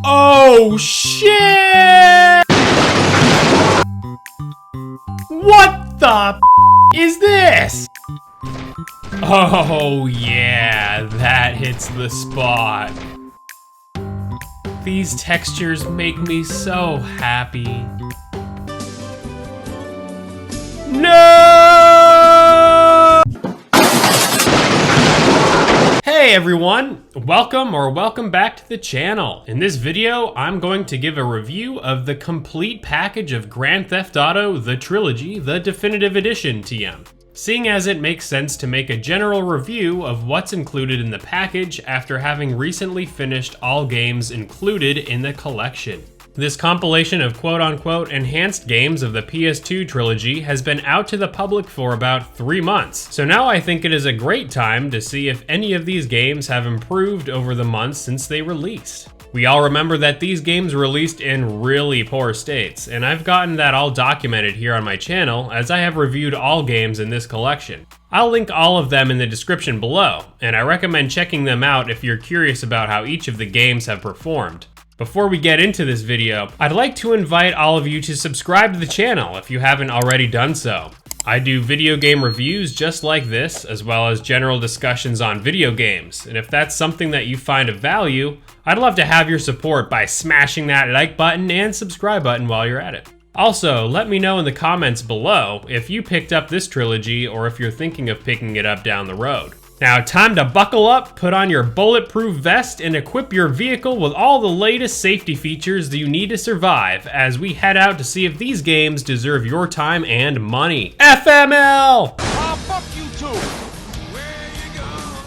Oh shit! What the is this? Oh yeah, that hits the spot. These textures make me so happy. No! Hey everyone, welcome back to the channel. In this video, I'm going to give a review of the complete package of Grand Theft Auto, the Trilogy, the Definitive Edition TM. Seeing as it makes sense to make a general review of what's included in the package after having recently finished all games included in the collection. This compilation of quote-unquote enhanced games of the PS2 trilogy has been out to the public for about 3 months, so now I think it is a great time to see if any of these games have improved over the months since they released. We all remember that these games released in really poor states, and I've gotten that all documented here on my channel as I have reviewed all games in this collection. I'll link all of them in the description below, and I recommend checking them out if you're curious about how each of the games have performed. Before we get into this video, I'd like to invite all of you to subscribe to the channel if you haven't already done so. I do video game reviews just like this, as well as general discussions on video games, and if that's something that you find of value, I'd love to have your support by smashing that like button and subscribe button while you're at it. Also, let me know in the comments below if you picked up this trilogy or if you're thinking of picking it up down the road. Now, time to buckle up, put on your bulletproof vest, and equip your vehicle with all the latest safety features that you need to survive as we head out to see if these games deserve your time and money. FML! Fuck you too! Where you go?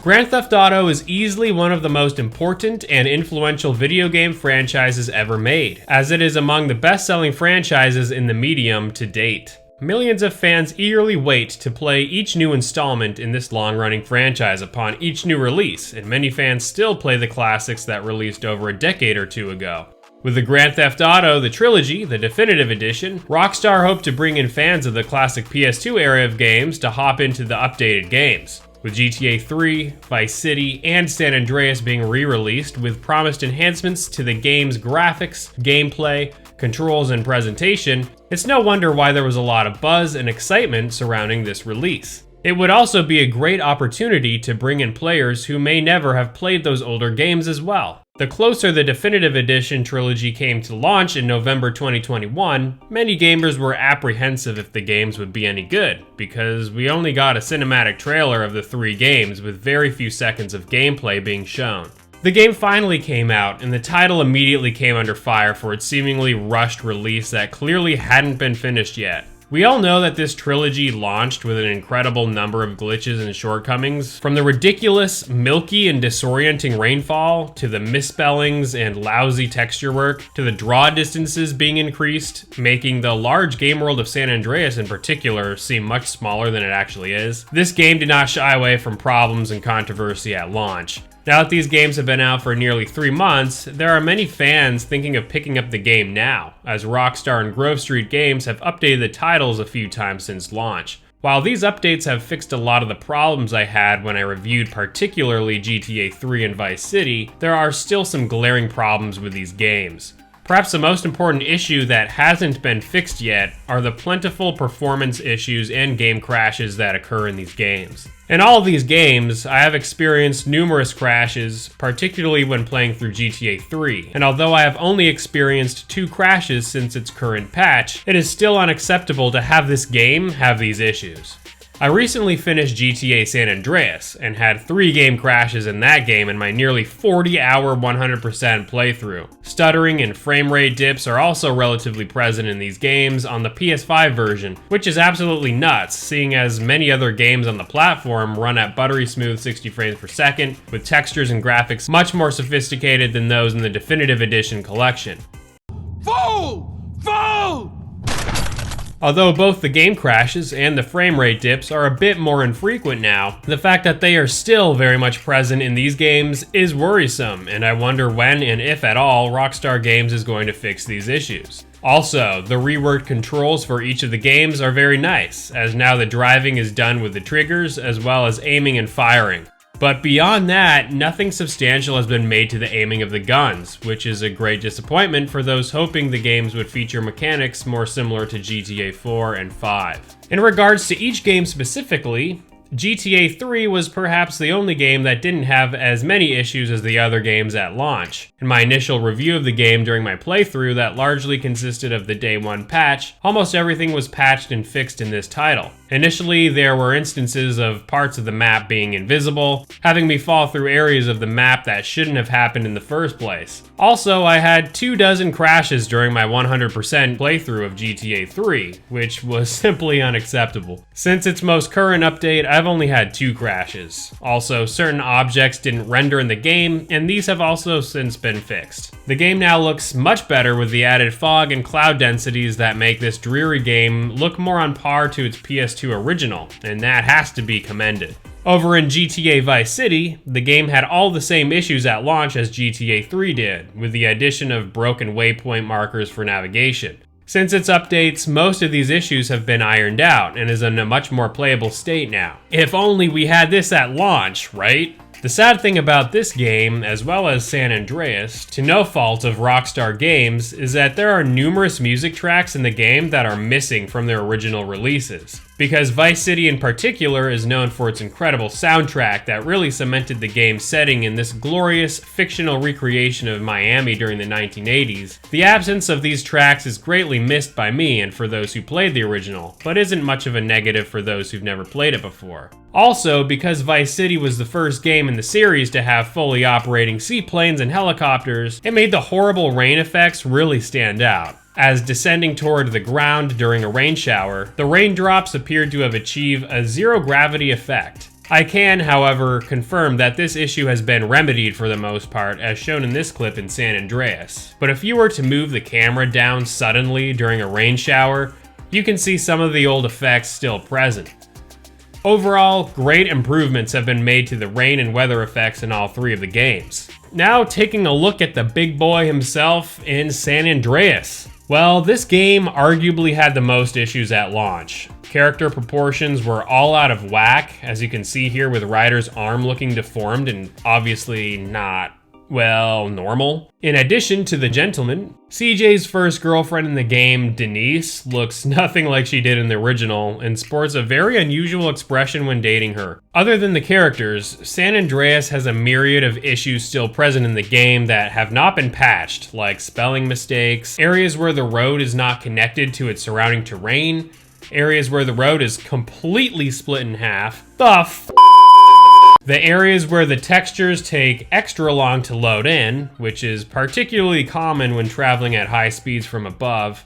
Grand Theft Auto is easily one of the most important and influential video game franchises ever made, as it is among the best-selling franchises in the medium to date. Millions of fans eagerly wait to play each new installment in this long-running franchise upon each new release, and many fans still play the classics that released over a decade or two ago. With the Grand Theft Auto, the Trilogy, the Definitive Edition, Rockstar hoped to bring in fans of the classic PS2 era of games to hop into the updated games. With GTA 3, Vice City, and San Andreas being re-released with promised enhancements to the game's graphics, gameplay, controls, and presentation, it's no wonder why there was a lot of buzz and excitement surrounding this release. It would also be a great opportunity to bring in players who may never have played those older games as well. The closer the Definitive Edition trilogy came to launch in November 2021, many gamers were apprehensive if the games would be any good, because we only got a cinematic trailer of the 3 games with very few seconds of gameplay being shown. The game finally came out, and the title immediately came under fire for its seemingly rushed release that clearly hadn't been finished yet. We all know that this trilogy launched with an incredible number of glitches and shortcomings, from the ridiculous, milky and disorienting rainfall, to the misspellings and lousy texture work, to the draw distances being increased, making the large game world of San Andreas in particular seem much smaller than it actually is. This game did not shy away from problems and controversy at launch. Now that these games have been out for nearly 3 months, there are many fans thinking of picking up the game now, as Rockstar and Grove Street Games have updated the titles a few times since launch. While these updates have fixed a lot of the problems I had when I reviewed particularly GTA 3 and Vice City, there are still some glaring problems with these games. Perhaps the most important issue that hasn't been fixed yet are the plentiful performance issues and game crashes that occur in these games. In all of these games, I have experienced numerous crashes, particularly when playing through GTA 3, and although I have only experienced 2 crashes since its current patch, it is still unacceptable to have this game have these issues. I recently finished GTA San Andreas, and had 3 game crashes in that game in my nearly 40-hour 100% playthrough. Stuttering and frame rate dips are also relatively present in these games on the PS5 version, which is absolutely nuts, seeing as many other games on the platform run at buttery smooth 60 frames per second, with textures and graphics much more sophisticated than those in the Definitive Edition collection. Fool! Fool! Although both the game crashes and the frame rate dips are a bit more infrequent now, the fact that they are still very much present in these games is worrisome, and I wonder when and if at all Rockstar Games is going to fix these issues. Also, the reworked controls for each of the games are very nice, as now the driving is done with the triggers as well as aiming and firing. But beyond that, nothing substantial has been made to the aiming of the guns, which is a great disappointment for those hoping the games would feature mechanics more similar to GTA 4 and 5. In regards to each game specifically, GTA 3 was perhaps the only game that didn't have as many issues as the other games at launch. In my initial review of the game during my playthrough that largely consisted of the day one patch, almost everything was patched and fixed in this title. Initially, there were instances of parts of the map being invisible, having me fall through areas of the map that shouldn't have happened in the first place. Also, I had 24 crashes during my 100% playthrough of GTA 3, which was simply unacceptable. Since its most current update, I've only had 2 crashes. Also, certain objects didn't render in the game, and these have also since been fixed. The game now looks much better with the added fog and cloud densities that make this dreary game look more on par to its PS2 original, and that has to be commended. Over in GTA Vice City, the game had all the same issues at launch as GTA 3 did, with the addition of broken waypoint markers for navigation. Since its updates, most of these issues have been ironed out and is in a much more playable state now. If only we had this at launch, right? The sad thing about this game, as well as San Andreas, to no fault of Rockstar Games, is that there are numerous music tracks in the game that are missing from their original releases. Because Vice City in particular is known for its incredible soundtrack that really cemented the game's setting in this glorious fictional recreation of Miami during the 1980s, the absence of these tracks is greatly missed by me and for those who played the original, but isn't much of a negative for those who've never played it before. Also, because Vice City was the first game in the series to have fully operating seaplanes and helicopters, it made the horrible rain effects really stand out. As descending toward the ground during a rain shower, the raindrops appeared to have achieved a zero-gravity effect. I can, however, confirm that this issue has been remedied for the most part, as shown in this clip in San Andreas. But if you were to move the camera down suddenly during a rain shower, you can see some of the old effects still present. Overall, great improvements have been made to the rain and weather effects in all 3 of the games. Now taking a look at the big boy himself in San Andreas. Well, this game arguably had the most issues at launch. Character proportions were all out of whack, as you can see here with Ryder's arm looking deformed and obviously not, well, normal. In addition to the gentleman, CJ's first girlfriend in the game, Denise, looks nothing like she did in the original and sports a very unusual expression when dating her. Other than the characters, San Andreas has a myriad of issues still present in the game that have not been patched, like spelling mistakes, areas where the road is not connected to its surrounding terrain, areas where the road is completely split in half. The areas where the textures take extra long to load in, which is particularly common when traveling at high speeds from above.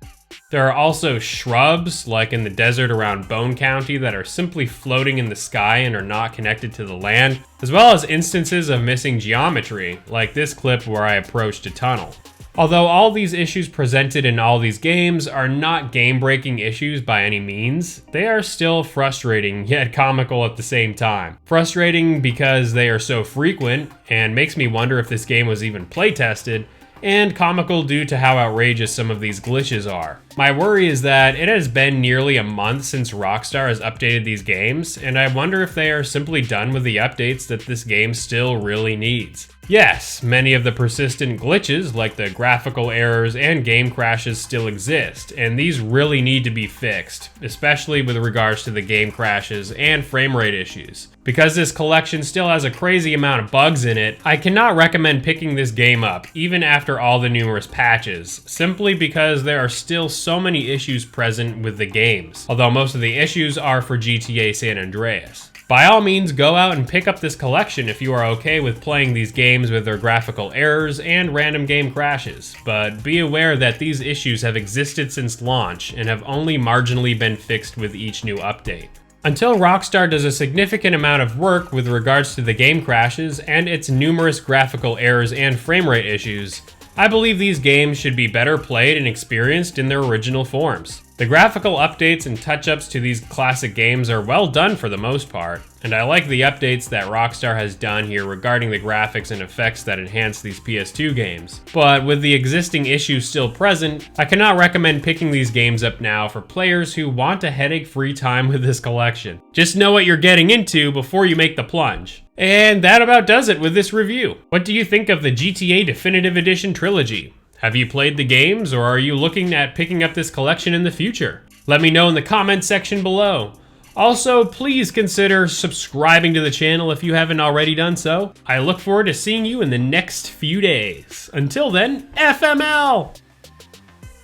There are also shrubs, like in the desert around Bone County, that are simply floating in the sky and are not connected to the land, as well as instances of missing geometry, like this clip where I approached a tunnel. Although all these issues presented in all these games are not game-breaking issues by any means, they are still frustrating yet comical at the same time. Frustrating because they are so frequent and makes me wonder if this game was even play-tested, and comical due to how outrageous some of these glitches are. My worry is that it has been nearly a month since Rockstar has updated these games, and I wonder if they are simply done with the updates that this game still really needs. Yes, many of the persistent glitches, like the graphical errors and game crashes, still exist, and these really need to be fixed, especially with regards to the game crashes and frame rate issues. Because this collection still has a crazy amount of bugs in it, I cannot recommend picking this game up, even after all the numerous patches, simply because there are still so many issues present with the games, although most of the issues are for GTA San Andreas. By all means, go out and pick up this collection if you are okay with playing these games with their graphical errors and random game crashes, but be aware that these issues have existed since launch and have only marginally been fixed with each new update. Until Rockstar does a significant amount of work with regards to the game crashes and its numerous graphical errors and frame rate issues, I believe these games should be better played and experienced in their original forms. The graphical updates and touch-ups to these classic games are well done for the most part, and I like the updates that Rockstar has done here regarding the graphics and effects that enhance these PS2 games. But with the existing issues still present, I cannot recommend picking these games up now for players who want a headache-free time with this collection. Just know what you're getting into before you make the plunge. And that about does it with this review. What do you think of the GTA Definitive Edition Trilogy? Have you played the games, or are you looking at picking up this collection in the future? Let me know in the comments section below. Also, please consider subscribing to the channel if you haven't already done so. I look forward to seeing you in the next few days. Until then, FML!